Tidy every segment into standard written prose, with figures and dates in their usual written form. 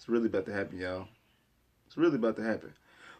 It's really about to happen, y'all. It's really about to happen.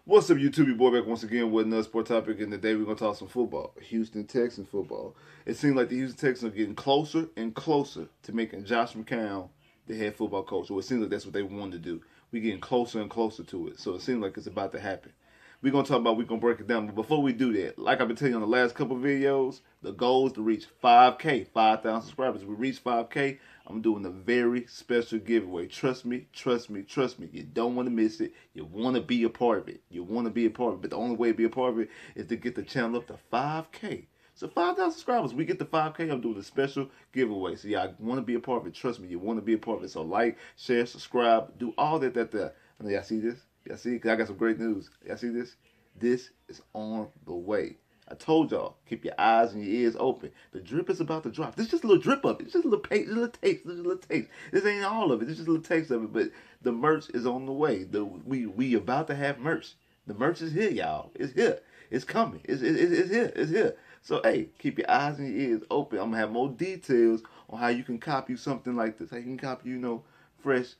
What's up, YouTube? Your boy back once again with another sport topic, and today we're going to talk some football. Houston Texans football. It seems like the Houston Texans are getting closer and closer to making Josh McCown the head football coach. Or it seems like that's what they wanted to do. We're getting closer and closer to it. So it seems like it's about to happen. We're going to talk about, we're going to break it down. But before we do that, like I've been telling you on the last couple of videos, the goal is to reach 5K, 5,000 subscribers. If we reach 5K, I'm doing a very special giveaway. Trust me, trust me, trust me. You don't want to miss it. You want to be a part of it. You want to be a part of it. But the only way to be a part of it is to get the channel up to 5K. So 5,000 subscribers, we get to 5K, I'm doing a special giveaway. So y'all want to be a part of it. Trust me, you want to be a part of it. So like, share, subscribe, do all that. I know y'all see this? Y'all see? Because I got some great news. Y'all see this? This is on the way. I told y'all, keep your eyes and your ears open. The drip is about to drop. This is just a little drip of it. It's just a little taste. This ain't all of it. This is just a little taste of it. But the merch is on the way. We about to have merch. The merch is here, y'all. It's here. It's coming. It's here. It's here. So hey, keep your eyes and your ears open. I'm gonna have more details on how you can copy something like this. How you can copy, fresh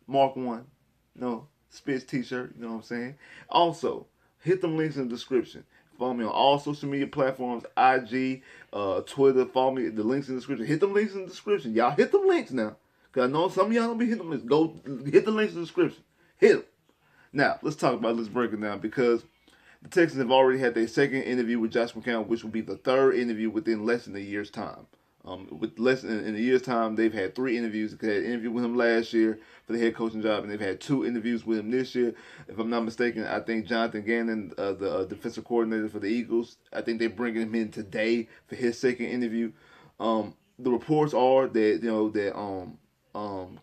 Mark One, Spitz T-shirt. You know what I'm saying? Also, hit them links in the description. Follow me on all social media platforms, IG, Twitter. Follow me. The links in the description. Hit them links in the description. Y'all hit them links now. Because I know some of y'all don't be hitting them links. Go hit the links in the description. Hit them. Now, let's talk about it. Let's break it down. Because the Texans have already had their second interview with Josh McCown, which will be the third interview within less than a year's time. With less than in a year's time, they've had 3 interviews. They had an interview with him last year for the head coaching job, and they've had 2 interviews with him this year. If I'm not mistaken, I think Jonathan Gannon, the defensive coordinator for the Eagles, I think they're bringing him in today for his second interview. The reports are that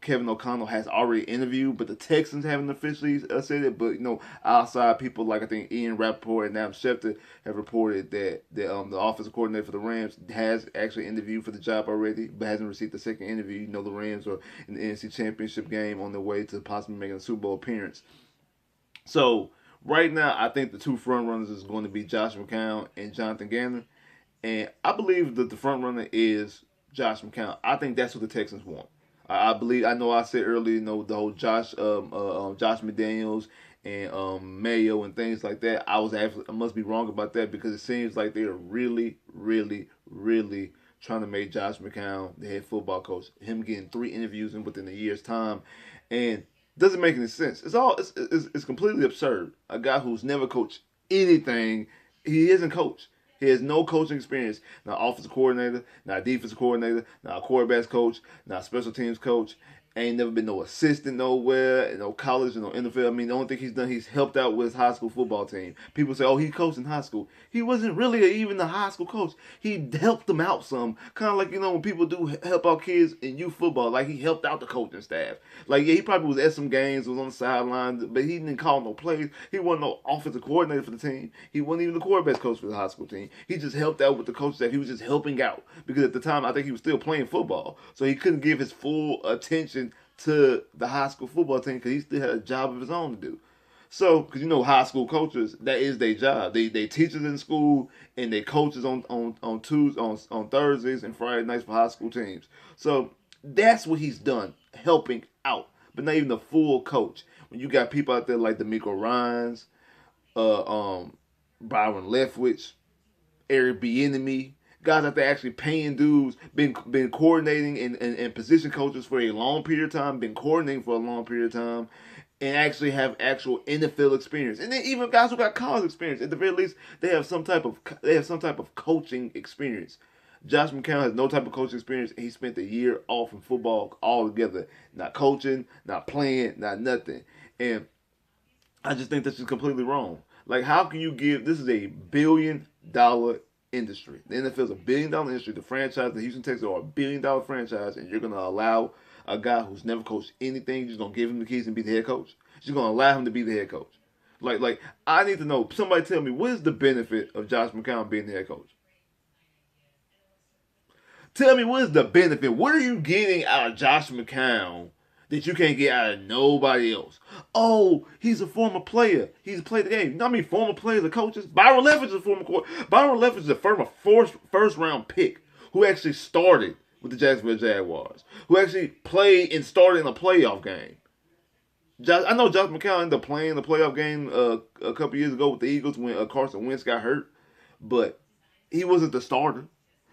Kevin O'Connell has already interviewed, but the Texans haven't officially said it. But outside people like I think Ian Rappaport and Adam Schefter have reported that the offensive coordinator for the Rams has actually interviewed for the job already, but hasn't received the second interview. The Rams are in the NFC Championship game on their way to possibly making a Super Bowl appearance. So right now, I think the 2 front runners is going to be Josh McCown and Jonathan Gannon, and I believe that the front runner is Josh McCown. I think that's what the Texans want. I believe, I know I said earlier, the whole Josh McDaniels and Mayo and things like that. I must be wrong about that because it seems like they are really, really, really trying to make Josh McCown the head football coach. Him getting 3 interviews within a year's time, and doesn't make any sense. It's completely absurd. A guy who's never coached anything, he isn't coached. He has no coaching experience. Not offensive coordinator, not defensive coordinator, not quarterbacks coach, not special teams coach. Ain't never been no assistant nowhere, no college, no NFL. I mean, the only thing he's done, he's helped out with his high school football team. People say, oh, he coached in high school. He wasn't really even a high school coach. He helped them out some. Kind of like, when people do help out kids in youth football, like he helped out the coaching staff. Like, yeah, he probably was at some games, was on the sideline, but he didn't call no plays. He wasn't no offensive coordinator for the team. He wasn't even the quarterbacks coach for the high school team. He just helped out with the coaching staff. He was just helping out because at the time, I think he was still playing football. So he couldn't give his full attention to the high school football team because he still had a job of his own to do. So, because high school coaches, that is their job. They teachers in school and they coaches on Tuesdays, on Thursdays and Friday nights for high school teams. So that's what he's done, helping out, but not even the full coach. When you got people out there like D'Amico Ryans, Byron Leftwich, Eric Bieniemy, guys out there actually paying dues, been coordinating and position coaches for a long period of time, been coordinating for a long period of time, and actually have actual NFL experience. And then even guys who got college experience, at the very least, they have some type of coaching experience. Josh McCown has no type of coaching experience. He spent a year off from football altogether, not coaching, not playing, not nothing. And I just think that's just completely wrong. Like, how can you give? This is a $1 billion industry. The NFL is a $1 billion industry. The franchise, the Houston Texans, are a $1 billion franchise, and you're going to allow a guy who's never coached anything, you're just going to give him the keys and be the head coach? You're going to allow him to be the head coach? Like I need to know. Somebody tell me, what is the benefit of Josh McCown being the head coach? Tell me, what is the benefit? What are you getting out of Josh McCown that you can't get out of nobody else? Oh, he's a former player. He's played the game. Former players are coaches. Byron Leftwich is a former coach. Byron Leftwich is a former first round pick who actually started with the Jacksonville Jaguars, who actually played and started in a playoff game. I know Josh McCown ended up playing the playoff game a couple years ago with the Eagles when Carson Wentz got hurt, but he wasn't the starter.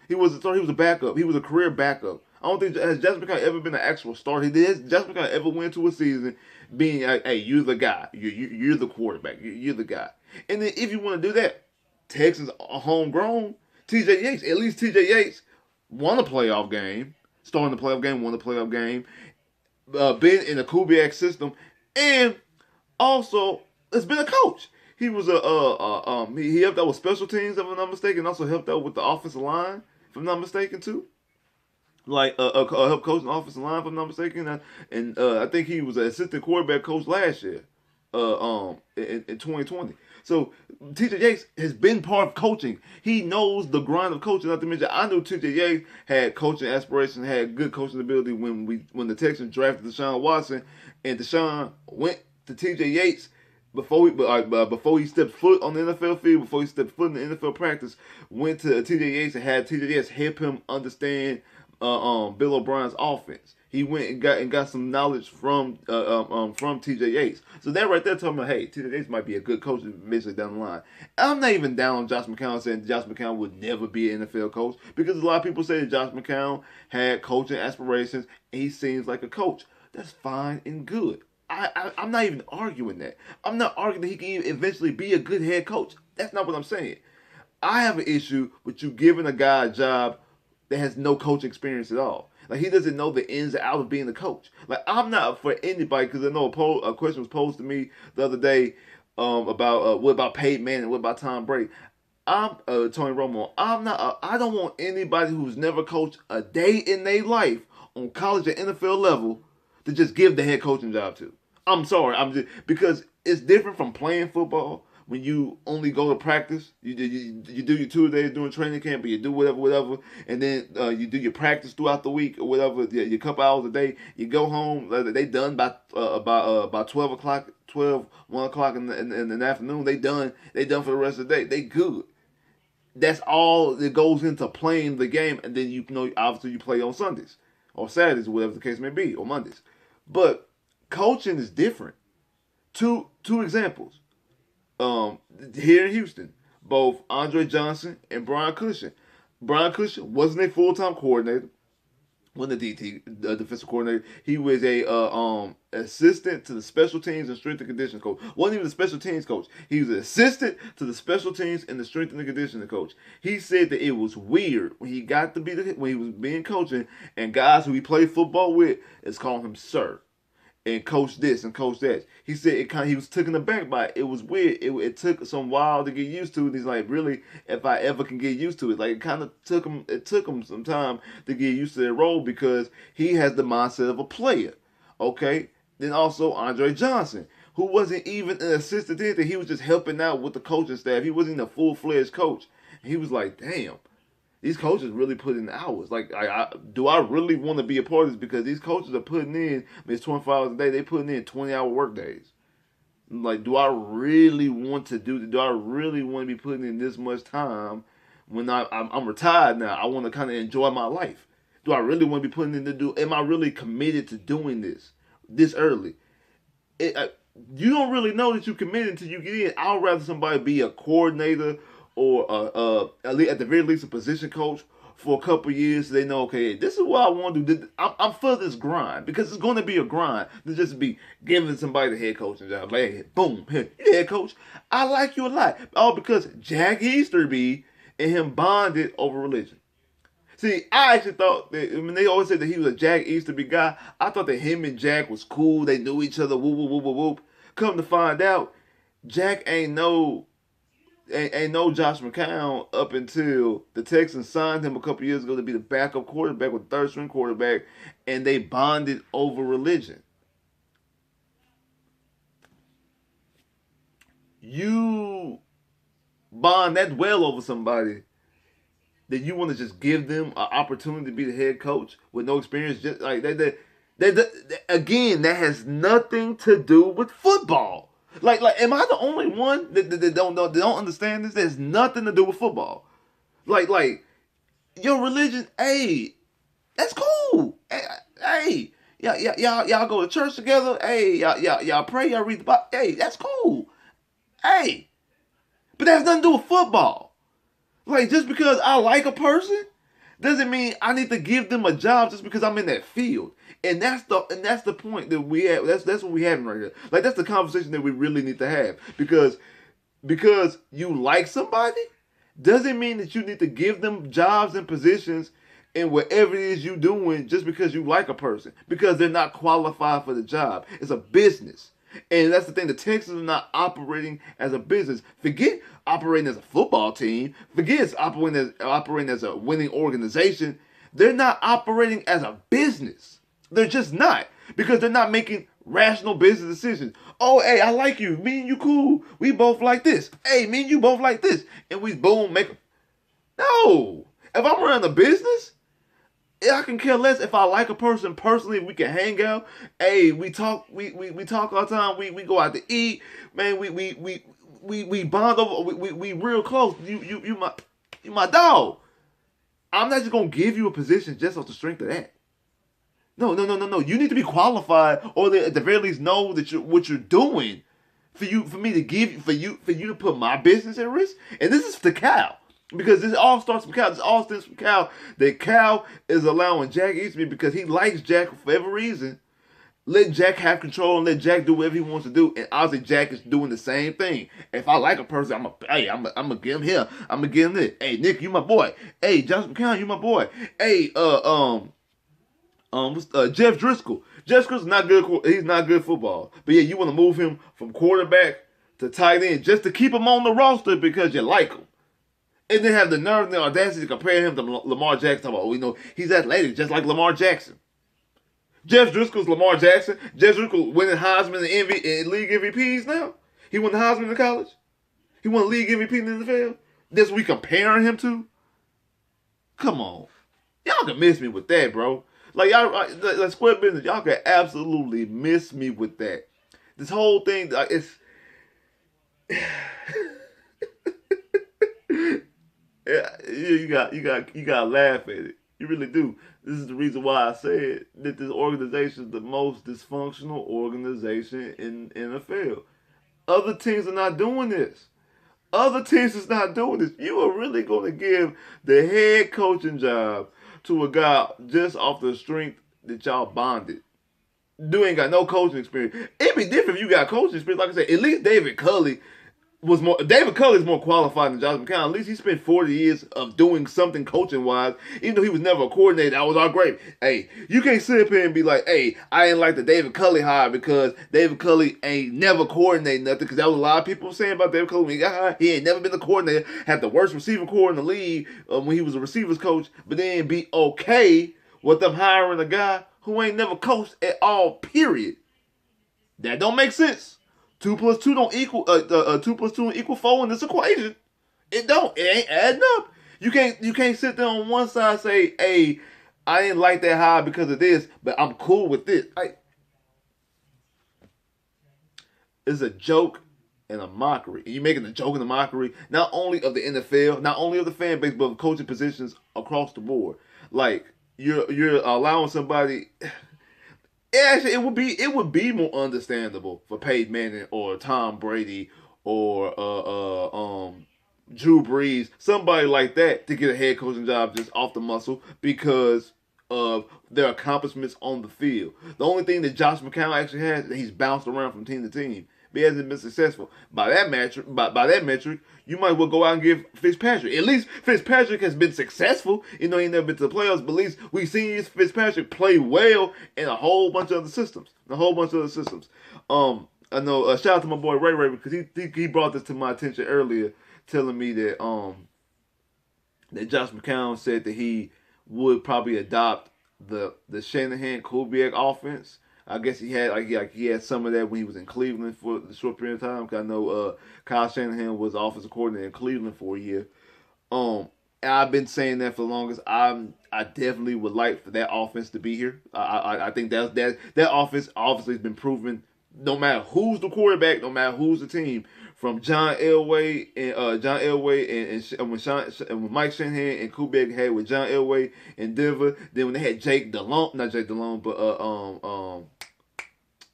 He was a starter. He was a backup. He was a career backup. I don't think has Josh McCown ever been an actual starter. Has Josh McCown ever went to a season being like, hey, you're the guy. You're the quarterback. You're the guy. And then if you want to do that, Texans are homegrown. T.J. Yates, at least T.J. Yates won a playoff game, starting the playoff game, won the playoff game, been in the Kubiak system, and also has been a coach. He was he helped out with special teams, if I'm not mistaken, and also helped out with the offensive line, if I'm not mistaken, too. Like help coach the offensive line, if I'm not mistaken, and I think he was an assistant quarterback coach last year, in 2020. So T.J. Yates has been part of coaching. He knows the grind of coaching. Not to mention, I knew T.J. Yates had coaching aspirations, had good coaching ability when the Texans drafted Deshaun Watson, and Deshaun went to T.J. Yates before he stepped foot on the NFL field, before he stepped foot in the NFL practice, went to T.J. Yates and had T.J. Yates help him understand Bill O'Brien's offense. He went and got some knowledge from T.J. Yates. So that right there told me, hey, T.J. Yates might be a good coach eventually down the line. I'm not even down on Josh McCown saying Josh McCown would never be an NFL coach, because a lot of people say that Josh McCown had coaching aspirations and he seems like a coach. That's fine and good. I'm not even arguing that. I'm not arguing that he can eventually be a good head coach. That's not what I'm saying. I have an issue with you giving a guy a job that has no coaching experience at all. Like, he doesn't know the ins and outs of being a coach. Like, I'm not for anybody, because I know a question was posed to me the other day about what about Peyton Manning, what about Tom Brady. I'm Tony Romo. I don't want anybody who's never coached a day in their life on college or NFL level to just give the head coaching job to. I'm sorry, because it's different from playing football. When you only go to practice, you do your 2 days during training camp, or you do whatever, and then you do your practice throughout the week or whatever, your couple hours a day. You go home, they done by 12 o'clock, 1 o'clock in the afternoon. They done for the rest of the day. They good. That's all that goes into playing the game, and then obviously you play on Sundays or Saturdays, whatever the case may be, or Mondays. But coaching is different. Two examples. Here in Houston, both Andre Johnson and Brian Cushion. Brian Cushion wasn't a full-time coordinator, wasn't a defensive coordinator. He was a assistant to the special teams and strength and conditioning coach. Wasn't even the special teams coach. He was an assistant to the special teams and the strength and conditioning coach. He said that it was weird when he got to be when he was being coaching, and guys who he played football with is calling him sir, and coach this and coach that. He said he was taken aback by it. It was weird. It took some while to get used to it. He's like, really, if I ever can get used to it. Like, it took him some time to get used to that role, because he has the mindset of a player. Okay? Then also Andre Johnson, who wasn't even an assistant to anything. He was just helping out with the coaching staff. He wasn't a full-fledged coach. And he was like, damn, these coaches really put in the hours. Like, do I really want to be a part of this? Because these coaches are putting in, it's 24 hours a day, they putting in 20-hour work days. Like, do I really want to do I really want to be putting in this much time when I'm retired now? I want to kind of enjoy my life. Do I really want to be putting in am I really committed to doing this early? You don't really know that you're committed until you get in. I'd rather somebody be a coordinator or at the very least a position coach for a couple years, so they know, okay, this is what I want to do. I'm for this grind, because it's going to be a grind to just be giving somebody the head coaching job. Like, hey, boom, hey, you're the head coach. I like you a lot. All because Jack Easterby and him bonded over religion. See, I actually thought that, they always said that he was a Jack Easterby guy. I thought that him and Jack was cool. They knew each other. Whoop, whoop, whoop, whoop, whoop. Come to find out, Jack ain't no Josh McCown up until the Texans signed him a couple years ago to be the backup quarterback, with third string quarterback, and they bonded over religion. You bond that well over somebody that you want to just give them an opportunity to be the head coach with no experience, just like that. Again, that has nothing to do with football. Like, am I the only one that don't understand this? There's nothing to do with football. Like, your religion, hey, that's cool. Hey, Y'all go to church together. Hey, y'all pray. Y'all read the Bible. Hey, that's cool. Hey, but that has nothing to do with football. Like, just because I like a person doesn't mean I need to give them a job just because I'm in that field. And that's the point that we have. That's what we having right here. Like, that's the conversation that we really need to have, because you like somebody doesn't mean that you need to give them jobs and positions in whatever it is you doing just because you like a person, because they're not qualified for the job. It's a business. And that's the thing. The Texans are not operating as a business. Forget operating as a football team. Forget operating as a winning organization. They're not operating as a business. They're just not, because they're not making rational business decisions. Oh, hey, I like you. Me and you cool. We both like this. Hey, me and you both like this. And we boom make. No. If I'm running a business, I can care less if I like a person personally. We can hang out. Hey, we talk. We talk all the time. We go out to eat. Man, we bond over. We real close. You my dog. I'm not just gonna give you a position just off the strength of that. No. You need to be qualified, or at the very least know that what you're doing. For me to give for you to put my business at risk. And this is for Cal. Because this all starts from Cal. This all stems from Cal. That Cal is allowing Jack Eastby, because he likes Jack for whatever reason. Let Jack have control and let Jack do whatever he wants to do. And obviously Jack is doing the same thing. If I like a person, I'm gonna give him here. I'm gonna give him this. Hey, Nick, you my boy. Hey, Josh McCown, you my boy. Hey, Jeff Driscoll. Jeff Driscoll's not good. He's not good football. But yeah, you want to move him from quarterback to tight end just to keep him on the roster because you like him. And then have the nerve and the audacity to compare him to Lamar Jackson. Oh, we know he's athletic, just like Lamar Jackson. Jeff Driscoll's Lamar Jackson. Jeff Driscoll winning Heisman and league MVPs now. He won the Heisman in college. He won league MVP in the NFL. That's what we comparing him to. Come on, y'all can miss me with that, bro. Like y'all, like square business, y'all can absolutely miss me with that. This whole thing, like, it's. Yeah, you got to laugh at it. You really do. This is the reason why I said that this organization is the most dysfunctional organization in NFL. Other teams are not doing this. Other teams is not doing this. You are really going to give the head coaching job to a guy just off the strength that y'all bonded. Dude ain't got no coaching experience. It'd be different if you got coaching experience. Like I said, at least David Culley is more qualified than Josh McCown. At least he spent 40 years of doing something coaching wise, even though he was never a coordinator. That was all great. Hey, you can't sit up here and be like, hey, I ain't like the David Culley hire because David Culley ain't never coordinated nothing, because that was a lot of people saying about David Culley when he got hired. He ain't never been the coordinator, had the worst receiving core in the league when he was a receivers coach, but then be okay with them hiring a guy who ain't never coached at all, period. That don't make sense. 2 plus 2 don't equal 2 plus 2 don't equal 4 in this equation. It don't. It ain't adding up. You can't sit there on one side and say, hey, I didn't like that high because of this, but I'm cool with this. Like, it's a joke and a mockery. And you're making a joke and a mockery not only of the NFL, not only of the fan base, but of coaching positions across the board. Like, you're allowing somebody. Actually, it would be more understandable for Peyton Manning or Tom Brady or Drew Brees, somebody like that, to get a head coaching job just off the muscle because of their accomplishments on the field. The only thing that Josh McCown actually has is that he's bounced around from team to team. But he hasn't been successful. By that metric, you might well go out and give Fitzpatrick. At least Fitzpatrick has been successful. You know, he never been to the playoffs, but at least we've seen Fitzpatrick play well in a whole bunch of other systems. I know. Shout out to my boy Ray Ray, because he brought this to my attention earlier, telling me that that Josh McCown said that he would probably adopt the Shanahan Kubiak offense. I guess he had some of that when he was in Cleveland for a short period of time. Cause I know Kyle Shanahan was offensive coordinator in Cleveland for a year. And I've been saying that for the longest. I definitely would like for that offense to be here. I think that offense obviously has been proven no matter who's the quarterback, no matter who's the team, from John Elway and when Mike Shanahan and Kubiak had with John Elway in Denver, then when they had Jake Delhomme, not Jake Delhomme, but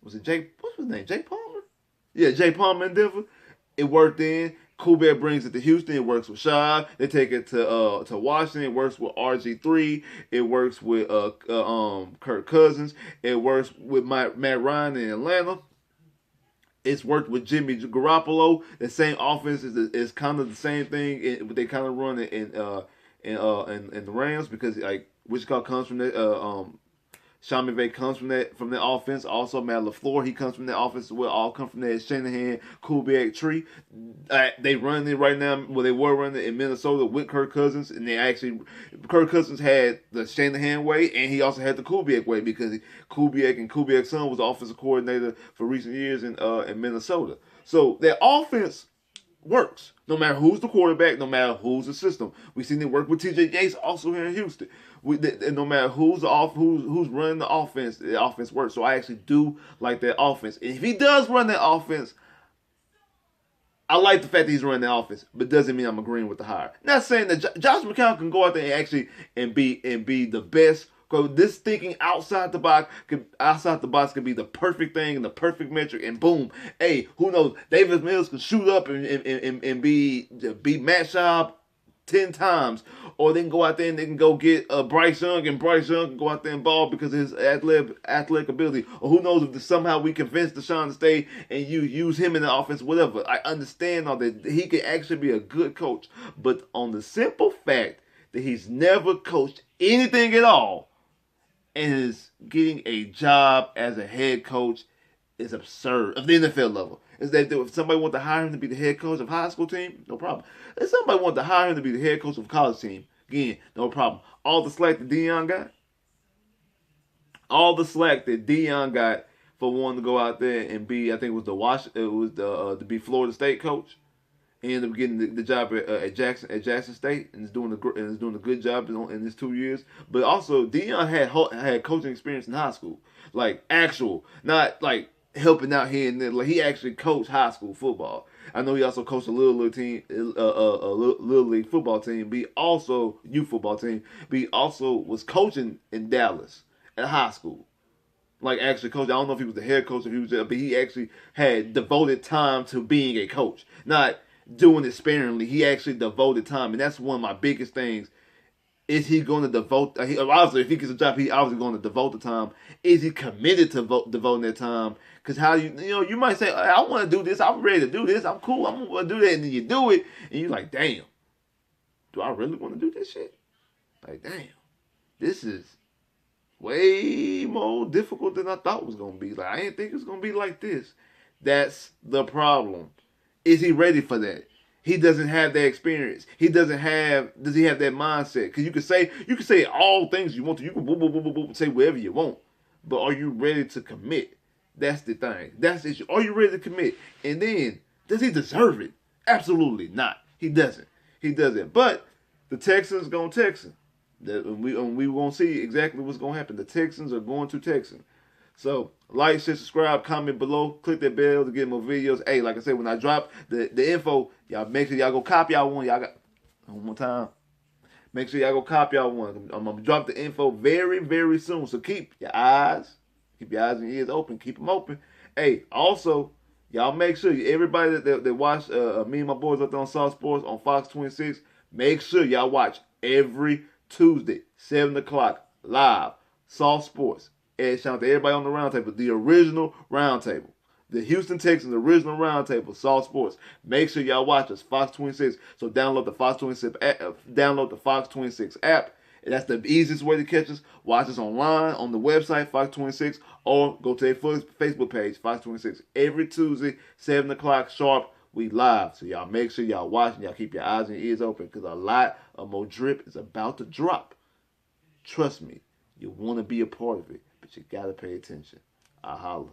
was it Jake? What's his name? Jake Palmer? Yeah, Jake Palmer in Denver. It worked in. Kubiak brings it to Houston. It works with Shaw. They take it to Washington. It works with RG3. It works with Kirk Cousins. It works with Matt Ryan in Atlanta. It's worked with Jimmy Garoppolo. The same offense is kind of the same thing. But they kind of run it in the Rams because like Wichita comes from that. Sean McVay comes from that offense. Also, Matt LaFleur, he comes from that offense as well. All come from that Shanahan, Kubiak tree. They run it right now. Well, they were running it in Minnesota with Kirk Cousins, and Kirk Cousins had the Shanahan way, and he also had the Kubiak way because Kubiak and Kubiak's son was the offensive coordinator for recent years in Minnesota. So their offense works no matter who's the quarterback, no matter who's the system. We've seen it work with T.J. Yates also here in Houston. No matter who's running the offense works. So I actually do like that offense. And if he does run that offense, I like the fact that he's running the offense, but doesn't mean I'm agreeing with the hire. Not saying that Josh McCown can go out there and actually be the best. Because this thinking outside the box can be the perfect thing and the perfect metric, and boom, hey, who knows? Davis Mills can shoot up and beat Matt Schaub 10 times, or they can go out there and they can go get Bryce Young, and Bryce Young can go out there and ball because of his athletic ability, or who knows if somehow we convince Deshaun to stay and you use him in the offense, whatever. I understand all that. He can actually be a good coach, but on the simple fact that he's never coached anything at all and is getting a job as a head coach is absurd of the NFL level. Is that if somebody wants to hire him to be the head coach of a high school team, no problem. If somebody wants to hire him to be the head coach of a college team, again, no problem. All the slack that Deion got for wanting to go out there and be, I think it was to be Florida State coach. He ended up getting the job at Jackson State, and is doing a good job in his 2 years. But also, Deion had coaching experience in high school, like actual, not like helping out here and there. Like he actually coached high school football. I know he also coached a little league football team. But he also youth football team. But he also was coaching in Dallas at high school. Like actually coach. I don't know if he was the head coach, but he actually had devoted time to being a coach, not doing it sparingly. He actually devoted time, and that's one of my biggest things. Is he going to devote? Obviously, if he gets a job, he obviously going to devote the time. Is he committed to devoting that time? Because how you might say, I want to do this. I'm ready to do this. I'm cool. I'm going to do that, and then you do it, and you're like, damn, do I really want to do this shit? Like, damn, this is way more difficult than I thought it was going to be. Like, I didn't think it was going to be like this. That's the problem. Is he ready for that? He doesn't have that experience. Does he have that mindset? Because you can say all things you want to. You can say whatever you want. But are you ready to commit? That's the thing. That's the issue. Are you ready to commit? And then, does he deserve it? Absolutely not. He doesn't. But the Texans going to Texan. We going to see exactly what's going to happen. The Texans are going to Texan. So, like, share, subscribe, comment below. Click that bell to get more videos. Hey, like I said, when I drop the info, y'all make sure y'all go copy y'all one. Y'all got one more time. Make sure y'all go copy y'all one. I'm going to drop the info very, very soon. So keep your eyes and ears open. Keep them open. Hey, also, y'all make sure, everybody that watch me and my boys up there on South Sports on Fox 26, make sure y'all watch every Tuesday, 7 o'clock, live, South Sports. And shout out to everybody on the roundtable, the original roundtable, the Houston Texans original roundtable, South Sports. Make sure y'all watch us, Fox 26. So download the Fox 26 app. And that's the easiest way to catch us. Watch us online on the website, Fox 26, or go to their Facebook page, Fox 26. Every Tuesday, 7 o'clock sharp, we live. So y'all make sure y'all watch and y'all keep your eyes and ears open because a lot of more drip is about to drop. Trust me, you want to be a part of it. But you gotta pay attention. I holla.